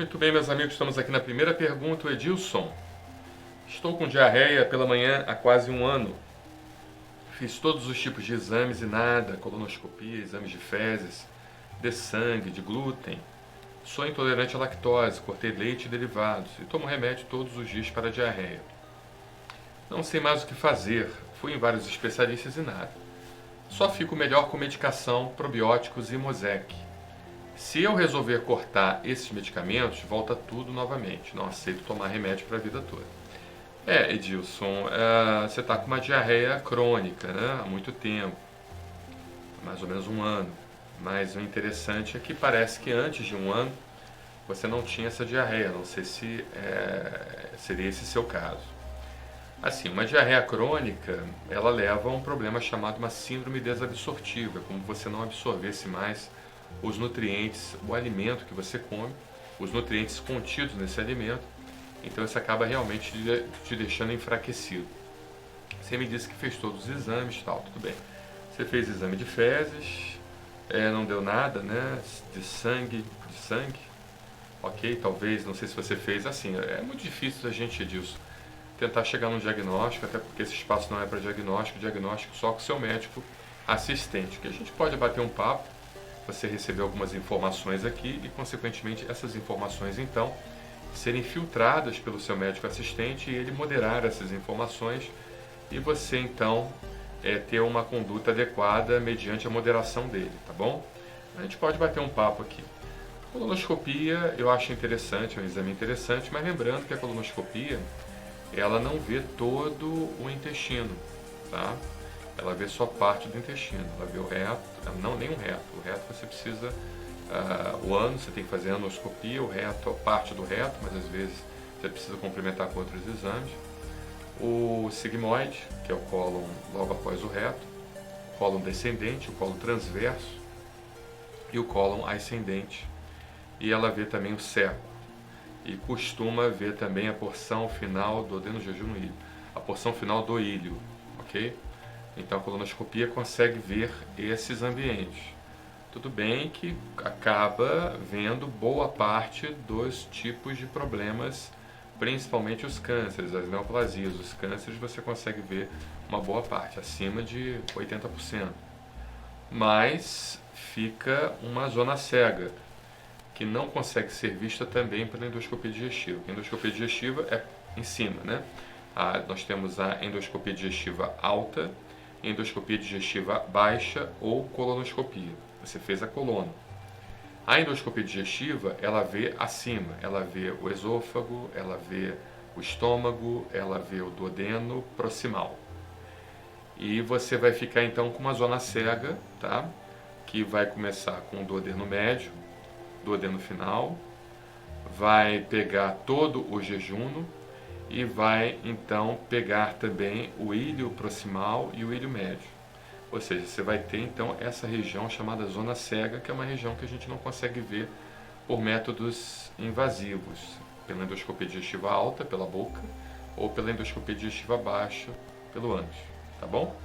Muito bem, meus amigos, estamos aqui na primeira pergunta, o Edilson. Estou com diarreia pela manhã há quase um ano. Fiz todos os tipos de exames e nada, colonoscopia, exames de fezes, de sangue, de glúten. Sou intolerante à lactose, cortei leite e derivados e tomo remédio todos os dias para a diarreia. Não sei mais o que fazer, fui em vários especialistas e nada. Só fico melhor com medicação, probióticos e Mosec. Se eu resolver cortar esses medicamentos, volta tudo novamente. Não aceito tomar remédio para a vida toda. Edilson, você está com uma diarreia crônica, né? Há muito tempo, mais ou menos um ano. Mas o interessante é que parece que antes de um ano você não tinha essa diarreia. Não sei se seria esse seu caso. Assim, uma diarreia crônica, ela leva a um problema chamado uma síndrome desabsortiva, como você não absorvesse mais os nutrientes, o alimento que você come, os nutrientes contidos nesse alimento, então isso acaba realmente te deixando enfraquecido. Você me disse que fez todos os exames, tal, tudo bem. Você fez exame de fezes, não deu nada, né? De sangue, ok? Talvez, não sei se você fez assim. É muito difícil a gente, Edilson, tentar chegar num diagnóstico, até porque esse espaço não é para diagnóstico só com o seu médico assistente. Que a gente pode bater um papo, você receber algumas informações aqui e, consequentemente, essas informações, então, serem filtradas pelo seu médico assistente e ele moderar essas informações e você, então, ter uma conduta adequada mediante a moderação dele, tá bom? A gente pode bater um papo aqui. Colonoscopia eu acho interessante, é um exame interessante, mas lembrando que a colonoscopia, ela não vê todo o intestino, tá? Ela vê só parte do intestino, ela vê o reto, não nem o reto você precisa, o ânus você tem que fazer anoscopia, o reto, parte do reto, mas às vezes você precisa complementar com outros exames. O sigmoide, que é o cólon logo após o reto, o cólon descendente, o cólon transverso e o cólon ascendente. E ela vê também o seco e costuma ver também a porção final do adenojejunum ilho, a porção final do ilho, ok? Então a colonoscopia consegue ver esses ambientes. Tudo bem que acaba vendo boa parte dos tipos de problemas, principalmente os cânceres, as neoplasias. Os cânceres você consegue ver uma boa parte, acima de 80%. Mas fica uma zona cega, que não consegue ser vista também pela endoscopia digestiva. A endoscopia digestiva é em cima, né? Nós temos a endoscopia digestiva alta, endoscopia digestiva baixa ou colonoscopia. Você fez a coluna. A endoscopia digestiva, ela vê acima, ela vê o esôfago, ela vê o estômago, ela vê o duodeno proximal. E você vai ficar então com uma zona cega, tá? Que vai começar com o duodeno médio, duodeno final, vai pegar todo o jejuno e vai então pegar também o ilho proximal e o ilho médio. Ou seja, você vai ter então essa região chamada zona cega, que é uma região que a gente não consegue ver por métodos invasivos, pela endoscopia digestiva alta, pela boca, ou pela endoscopia digestiva baixa, pelo ânus, tá bom?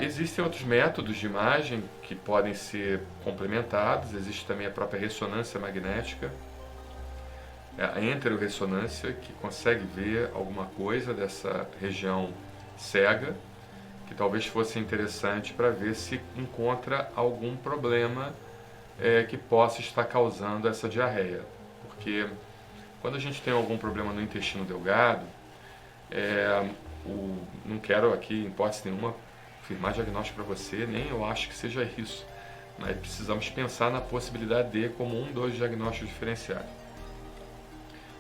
Existem outros métodos de imagem que podem ser complementados, existe também a própria ressonância magnética, a enteroressonância, que consegue ver alguma coisa dessa região cega, que talvez fosse interessante para ver se encontra algum problema que possa estar causando essa diarreia. Porque quando a gente tem algum problema no intestino delgado, não quero aqui, em hipótese nenhuma, afirmar diagnóstico para você, nem eu acho que seja isso. Mas precisamos pensar na possibilidade de como um dos diagnósticos diferenciais.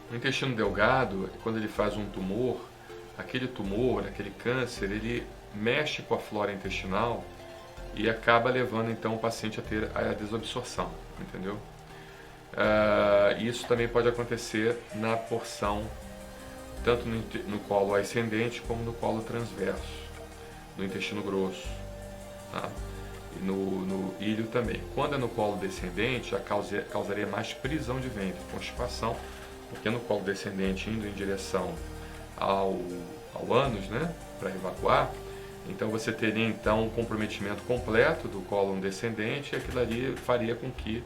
No intestino delgado, quando ele faz um tumor, aquele câncer, ele mexe com a flora intestinal e acaba levando então o paciente a ter a desabsorção, entendeu? Isso também pode acontecer na porção, tanto no colo ascendente como no colo transverso, no intestino grosso, tá? E no ilho também. Quando é no colo descendente, já causaria mais prisão de ventre, constipação, porque no colo descendente, indo em direção ao ânus, né, para evacuar, então você teria então um comprometimento completo do cólon descendente e aquilo ali faria com que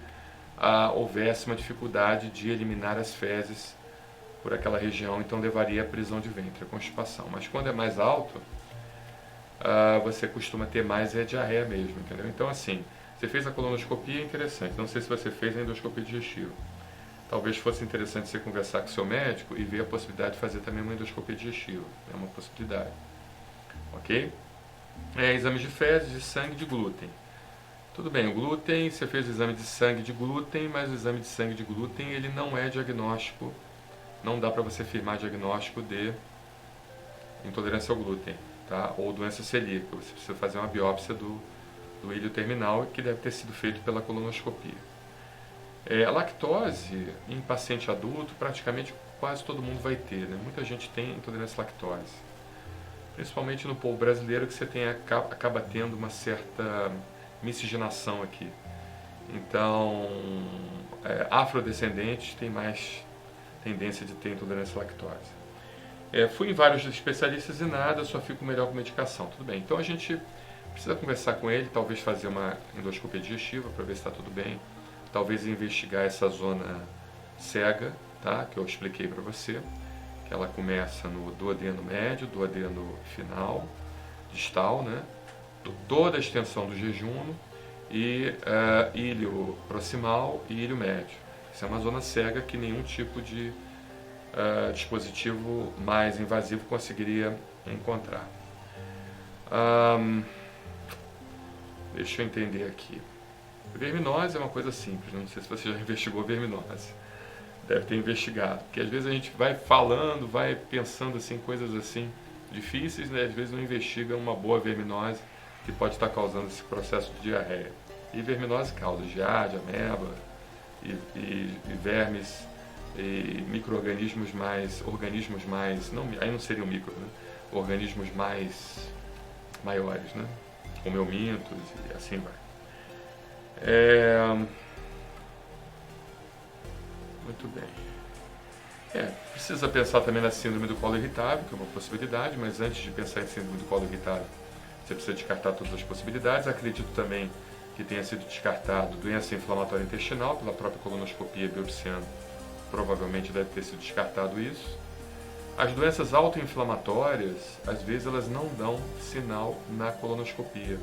houvesse uma dificuldade de eliminar as fezes por aquela região, então levaria a prisão de ventre, a constipação. Mas quando é mais alto, você costuma ter mais diarreia mesmo, entendeu? Então assim, você fez a colonoscopia, é interessante. Não sei se você fez a endoscopia digestiva. Talvez fosse interessante você conversar com seu médico e ver a possibilidade de fazer também uma endoscopia digestiva. É uma possibilidade. Ok? Exames de fezes, de sangue, de glúten. Tudo bem, o glúten, você fez o exame de sangue de glúten, mas o exame de sangue de glúten ele não é diagnóstico, não dá para você firmar diagnóstico de intolerância ao glúten, tá? Ou doença celíaca. Você precisa fazer uma biópsia do ilho terminal, que deve ter sido feito pela colonoscopia. A lactose, em paciente adulto, praticamente quase todo mundo vai ter, né? Muita gente tem intolerância à lactose. Principalmente no povo brasileiro, que você acaba tendo uma certa miscigenação aqui. Então, afrodescendentes têm mais tendência de ter intolerância à lactose. Fui em vários especialistas e nada, só fico melhor com medicação. Tudo bem, então a gente precisa conversar com ele, talvez fazer uma endoscopia digestiva para ver se está tudo bem. Talvez investigar essa zona cega, tá? Que eu expliquei para você, que ela começa no duodeno médio, duodeno final, distal, né? Toda a extensão do jejum e ilho proximal e ilho médio. Isso é uma zona cega que nenhum tipo de dispositivo mais invasivo conseguiria encontrar. Deixa eu entender aqui. Verminose é uma coisa simples, não sei se você já investigou verminose. Deve ter investigado, porque às vezes a gente vai falando, vai pensando assim, coisas assim difíceis, né? Às vezes não investiga uma boa verminose que pode estar causando esse processo de diarreia. E verminose causa giardia, ameba e vermes e micro-organismos organismos mais, não, aí não seriam micro, né? Organismos maiores, né? Como eumintos e assim vai. Muito bem. Precisa pensar também na síndrome do colo irritável, que é uma possibilidade, mas antes de pensar em síndrome do colo irritável, você precisa descartar todas as possibilidades. Acredito também que tenha sido descartado doença inflamatória intestinal pela própria colonoscopia biopsiando. Provavelmente deve ter sido descartado isso. As doenças autoinflamatórias, às vezes elas não dão sinal na colonoscopia.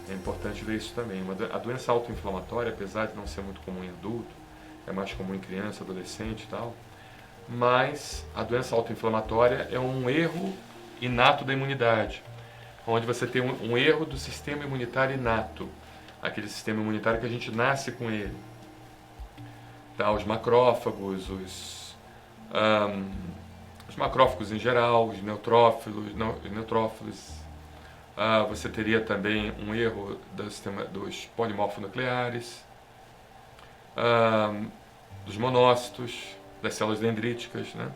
É importante ver isso também. A doença autoinflamatória, apesar de não ser muito comum em adulto, é mais comum em criança, adolescente e tal, mas a doença autoinflamatória é um erro inato da imunidade, onde você tem um erro do sistema imunitário inato, aquele sistema imunitário que a gente nasce com ele. Tá? Os macrófagos, os macrófagos em geral, os neutrófilos, você teria também um erro do sistema dos polimorfonucleares, dos monócitos, das células dendríticas, né?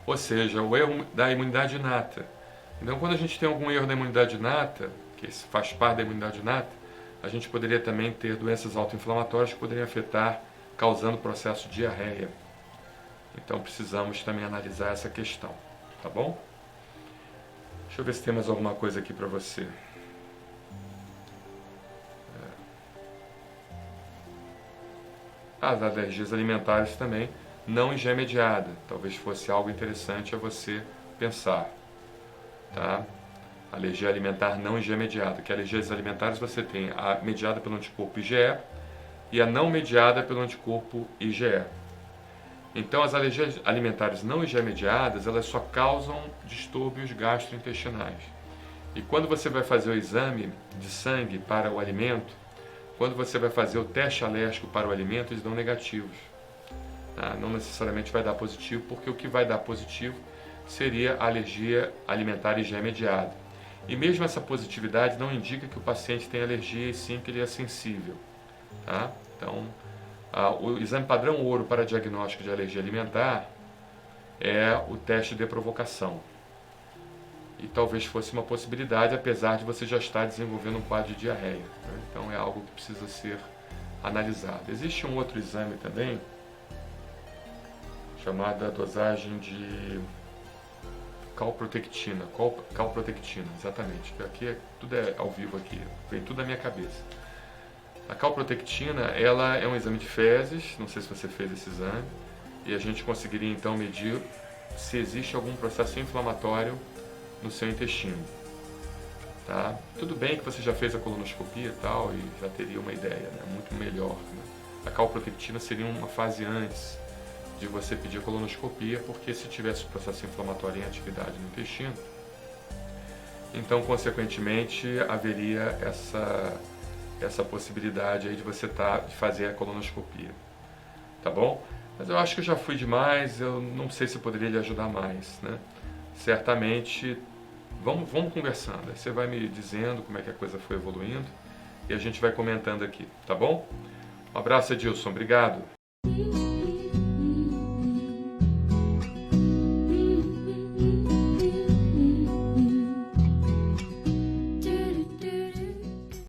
Ou seja, o erro da imunidade inata. Então, quando a gente tem algum erro da imunidade inata, que faz parte da imunidade inata, a gente poderia também ter doenças autoinflamatórias que poderiam afetar, causando processo de diarreia. Então, precisamos também analisar essa questão, tá bom? Deixa eu ver se tem mais alguma coisa aqui para você. As alergias alimentares também, não IgE mediada. Talvez fosse algo interessante a você pensar. Tá? Alergia alimentar não IgE mediada. Que alergias alimentares você tem a mediada pelo anticorpo IgE e a não mediada pelo anticorpo IgE. Então, as alergias alimentares não IgE mediadas, elas só causam distúrbios gastrointestinais. E quando você vai fazer o exame de sangue para o alimento, quando você vai fazer o teste alérgico para o alimento, eles dão negativos. Tá? Não necessariamente vai dar positivo, porque o que vai dar positivo seria a alergia alimentar IgE mediada. E mesmo essa positividade não indica que o paciente tem alergia, e sim que ele é sensível. Tá? Então, o exame padrão ouro para diagnóstico de alergia alimentar é o teste de provocação. E talvez fosse uma possibilidade, apesar de você já estar desenvolvendo um quadro de diarreia. Né? Então é algo que precisa ser analisado. Existe um outro exame também, chamada dosagem de calprotectina, exatamente. Aqui tudo é ao vivo aqui, vem tudo da minha cabeça. A calprotectina, ela é um exame de fezes, não sei se você fez esse exame, e a gente conseguiria então medir se existe algum processo inflamatório no seu intestino. Tá? Tudo bem que você já fez a colonoscopia e tal, e já teria uma ideia, né? Muito melhor. Né? A calprotectina seria uma fase antes de você pedir a colonoscopia, porque se tivesse processo inflamatório em atividade no intestino, então, consequentemente, haveria essa possibilidade aí de você de fazer a colonoscopia. Tá bom? Mas eu acho que eu já fui demais, eu não sei se eu poderia lhe ajudar mais, né? Certamente, vamos conversando. Aí você vai me dizendo como é que a coisa foi evoluindo e a gente vai comentando aqui, tá bom? Um abraço, Edilson. Obrigado.